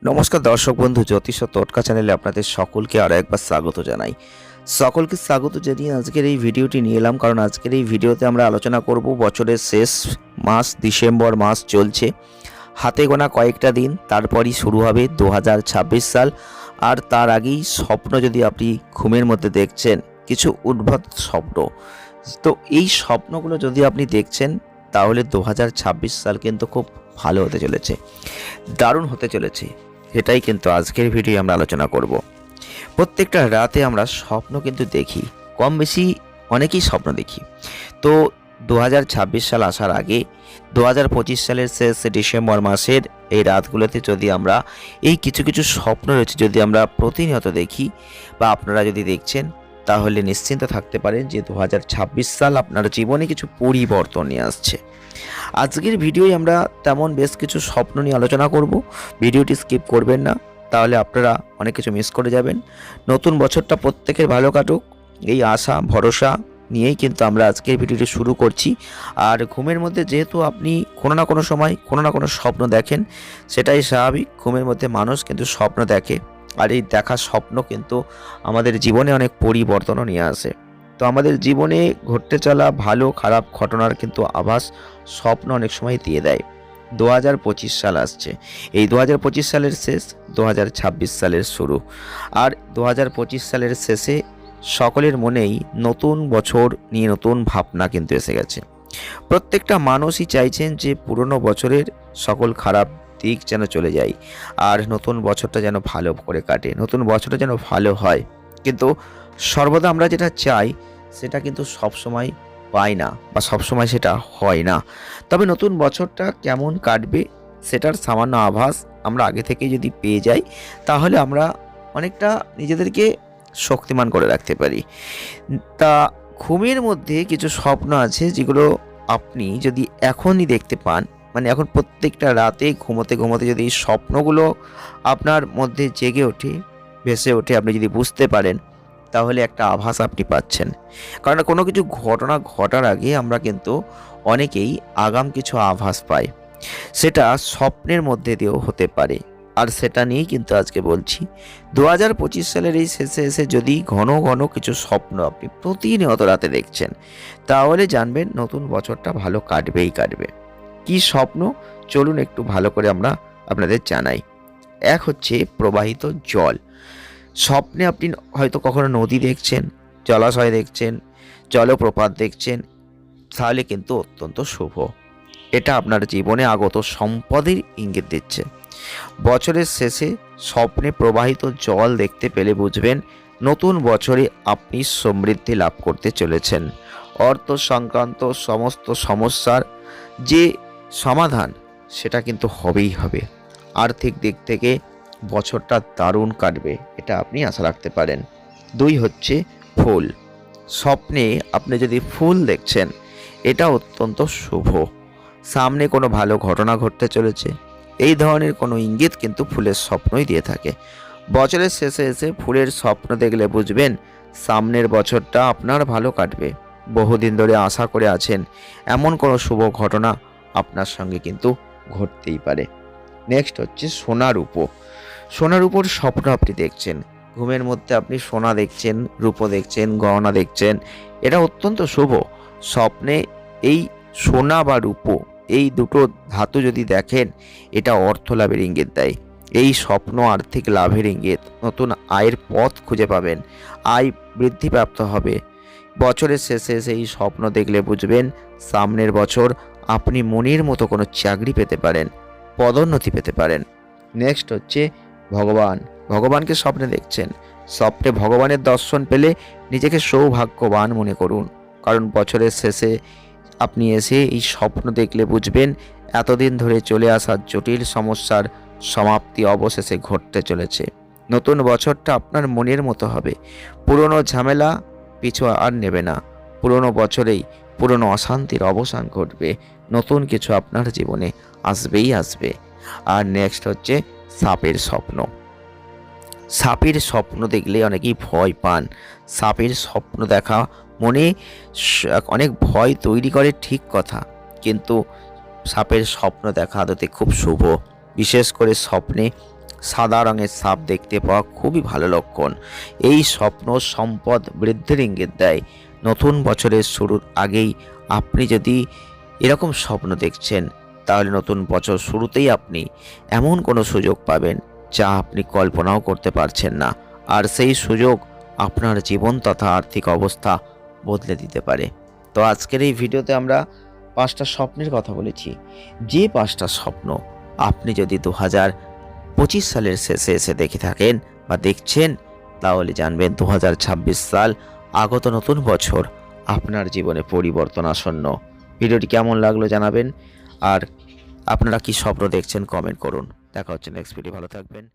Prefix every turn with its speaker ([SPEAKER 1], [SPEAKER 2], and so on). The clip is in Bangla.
[SPEAKER 1] নমস্কার দর্শক বন্ধু, জ্যোতিষ ও টোটকা চ্যানেলে আপনাদের সকলকে আরও একবার স্বাগত জানাই। সকলকে স্বাগত জানিয়ে আজকের এই ভিডিওটি নিয়ে এলাম, কারণ আজকের এই ভিডিওতে আমরা আলোচনা করব বছরের শেষ মাস ডিসেম্বর মাস চলছে, হাতে গোনা কয়েকটা দিন, তারপরই শুরু হবে 2026 সাল। আর তার আগেই স্বপ্ন যদি আপনি ঘুমের মধ্যে দেখছেন, কিছু উদ্ভট স্বপ্ন, তো এই স্বপ্নগুলো যদি আপনি দেখছেন তাহলে 2026 সাল কিন্তু খুব ভালো হতে চলেছে, দারুণ হতে চলেছে। এটাই কিন্তু আজকের ভিডিও আমরা আলোচনা করব। প্রত্যেকটা রাতে আমরা স্বপ্ন কিন্তু দেখি, কম বেশি অনেকেই স্বপ্ন দেখি। তো 2026 সাল আসার আগে 2025 সালের শেষ ডিসেম্বর মাসের এই রাতগুলোতে যদি আমরা এই কিছু কিছু স্বপ্ন রয়েছে যদি আমরা প্রতিনিয়ত দেখি বা আপনারা যদি দেখছেন, তাহলে নিশ্চিন্ত থাকতে পারেন যে 2026 সাল আপনার জীবনে কিছু পরিবর্তন নিয়ে আসছে। আজকের ভিডিওয় আমরা তেমন বেশ কিছু স্বপ্ন নিয়ে আলোচনা করব। ভিডিওটি স্কিপ করবেন না, তাহলে আপনারা অনেক কিছু মিস করে যাবেন। নতুন বছরটা প্রত্যেকের ভালো কাটুক, এই আশা ভরসা নিয়েই কিন্তু আমরা আজকের ভিডিওটি শুরু করছি। আর ঘুমের মধ্যে যেহেতু আপনি কোনো না কোনো সময় কোনো না কোনো স্বপ্ন দেখেন, সেটাই স্বাভাবিক। ঘুমের মধ্যে মানুষ কিন্তু স্বপ্ন দেখে, আর এই দেখা স্বপ্ন কিন্তু আমাদের জীবনে অনেক পরিবর্তনও নিয়ে আসে। তো আমাদের জীবনে ঘটতে চলা ভালো খারাপ ঘটনার কিন্তু আভাস স্বপ্ন অনেক সময় দিয়ে দেয়। 2025 সাল আসছে, এই 2025 সালের শেষ, 2026 সালের শুরু। আর 2025 সালের শেষে সকলের মনেই নতুন বছর নিয়ে নতুন ভাবনা কিন্তু এসে গেছে। প্রত্যেকটা মানুষই চাইছেন যে পুরনো বছরের সকল খারাপ দিক যেন চলে যায়, আর নতুন বছরটা যেন ভালো করে কাটে, নতুন বছরটা যেন ভালো হয়। কিন্তু সর্বদা আমরা যেটা চাই সেটা কিন্তু সবসময় পাই না, বা সবসময় সেটা হয় না। তবে নতুন বছরটা কেমন কাটবে সেটার সামান্য আভাস আমরা আগে থেকে যদি পেয়ে যাই, তাহলে আমরা অনেকটা নিজেদেরকে শক্তিমান করে রাখতে পারি। তা ঘুমের মধ্যে কিছু স্বপ্ন আছে যেগুলো আপনি যদি এখনই দেখতে পান, মানে এখন প্রত্যেকটা রাতে ঘুমোতে ঘুমোতে যদি এই স্বপ্নগুলো আপনার মধ্যে জেগে ওঠে, ভেসে ওঠে, আপনি যদি বুঝতে পারেন, তাহলে একটা আভাস আপনি পাচ্ছেন। কারণ কোনো কিছু ঘটনা ঘটার আগে আমরা কিন্তু অনেকেই আগাম কিছু আভাস পাই, সেটা স্বপ্নের মধ্যে দিয়েও হতে পারে। আর সেটা নিয়েই কিন্তু আজকে বলছি। 2025 সালের এই শেষে এসে যদি ঘন ঘন কিছু স্বপ্ন আপনি প্রতিনিয়ত রাতে দেখছেন, তাহলে জানবেন নতুন বছরটা ভালো কাটবেই কাটবে। কি স্বপ্ন, চলুন একটু ভালো করে আমরা আপনাদের জানাই। এক হচ্ছে প্রবাহিত জল। স্বপ্নে আপনি হয়তো কখনো নদী দেখছেন, জলাশয় দেখছেন, জলপ্রপাত দেখছেন, তাহলে কিন্তু অত্যন্ত শুভ। এটা আপনার জীবনে আগত সম্পদের ইঙ্গিত দিচ্ছে। বছরের শেষে স্বপ্নে প্রবাহিত জল দেখতে পেলে বুঝবেন নতুন বছরে আপনি সমৃদ্ধি লাভ করতে চলেছেন। অর্থ সংক্রান্ত সমস্ত সমস্যার যে সমাধান সেটা কিন্তু হবেই হবে। আর্থিক দিক থেকে বছরটা দারুণ কাটবে, এটা আপনি আশা রাখতে পারেন। দুই হচ্ছে ফুল। স্বপ্নে আপনি যদি ফুল দেখছেন, এটা অত্যন্ত শুভ। সামনে কোনো ভালো ঘটনা ঘটতে চলেছে, এই ধরনের কোনো ইঙ্গিত কিন্তু ফুলের স্বপ্নই দিয়ে থাকে। বছরের শেষে এসে ফুলের স্বপ্ন দেখলে বুঝবেন সামনের বছরটা আপনার ভালো কাটবে। বহুদিন ধরে আশা করে আছেন এমন কোনো শুভ ঘটনা আপনার সঙ্গে কিন্তু ঘটতেই পারে। নেক্সট হচ্ছে সোনার রূপো। সোনার উপর স্বপ্ন আপনি দেখছেন, ঘুমের মধ্যে আপনি সোনা দেখছেন, রূপো দেখছেন, গহনা দেখছেন, এটা অত্যন্ত শুভ। স্বপ্নে এই সোনা বা রূপো, এই দুটো ধাতু যদি দেখেন, এটা অর্থ লাভের ইঙ্গিত দেয়। এই স্বপ্ন আর্থিক লাভের ইঙ্গিত, নতুন আয়ের পথ খুঁজে পাবেন, আয় বৃদ্ধিপ্রাপ্ত হবে। বছরের শেষে সেই স্বপ্ন দেখলে বুঝবেন সামনের বছর আপনি মনের মতো কোনো চাকরি পেতে পারেন, পদোন্নতি পেতে পারেন। নেক্সট হচ্ছে ভগবান। ভগবানকে স্বপ্নে দেখছেন, স্বপ্নে ভগবানের দর্শন পেলে নিজেকে সৌভাগ্যবান মনে করুন। কারণ বছরের শেষে আপনি এসে এই স্বপ্ন দেখলে বুঝবেন এতদিন ধরে চলে আসা জটিল সমস্যার সমাপ্তি অবশেষে ঘটতে চলেছে। নতুন বছরটা আপনার মনের মতো হবে, পুরনো ঝামেলা পিছু আর নেবে না। পুরনো বছরেই পুরনো অশান্তির অবসান ঘটবে, নতুন কিছু আপনার জীবনে আসবেই আসবে। আর নেক্সট হচ্ছে সাপের স্বপ্ন। সাপের স্বপ্ন দেখলে অনেকেই ভয় পান। সাপের স্বপ্ন দেখা মনে অনেক ভয় তৈরি করে, ঠিক কথা, কিন্তু সাপের স্বপ্ন দেখা আদতে খুব শুভ। বিশেষ করে স্বপ্নে সাদা রঙের সাপ দেখতে পাওয়া খুবই ভালো লক্ষণ। এই স্বপ্ন সম্পদ বৃদ্ধির ইঙ্গিত দেয়। নতুন বছরের শুরুর আগেই আপনি যদি এরকম স্বপ্ন দেখছেন, তাহলে নতুন বছর শুরুতেই আপনি এমন কোনো সুযোগ পাবেন যা আপনি কল্পনাও করতে পারছেন না। আর সেই সুযোগ আপনার জীবন তথা আর্থিক অবস্থা বদলে দিতে পারে। তো আজকের এই ভিডিওতে আমরা 5টা স্বপ্নের কথা বলেছি। যে 5টা স্বপ্ন আপনি যদি 2025 সালের শেষে এসে দেখে থাকেন বা দেখছেন, তাহলে জানবেন 2026 সাল আগত নতুন বছর আপনার জীবনে পরিবর্তন আসন্ন। ভিডিওটি কেমন লাগলো জানাবেন, আর আপনারা কি স্বপ্ন দেখছেন কমেন্ট করুন। দেখা হচ্ছে নেক্সট ভিডিও। ভালো থাকবেন।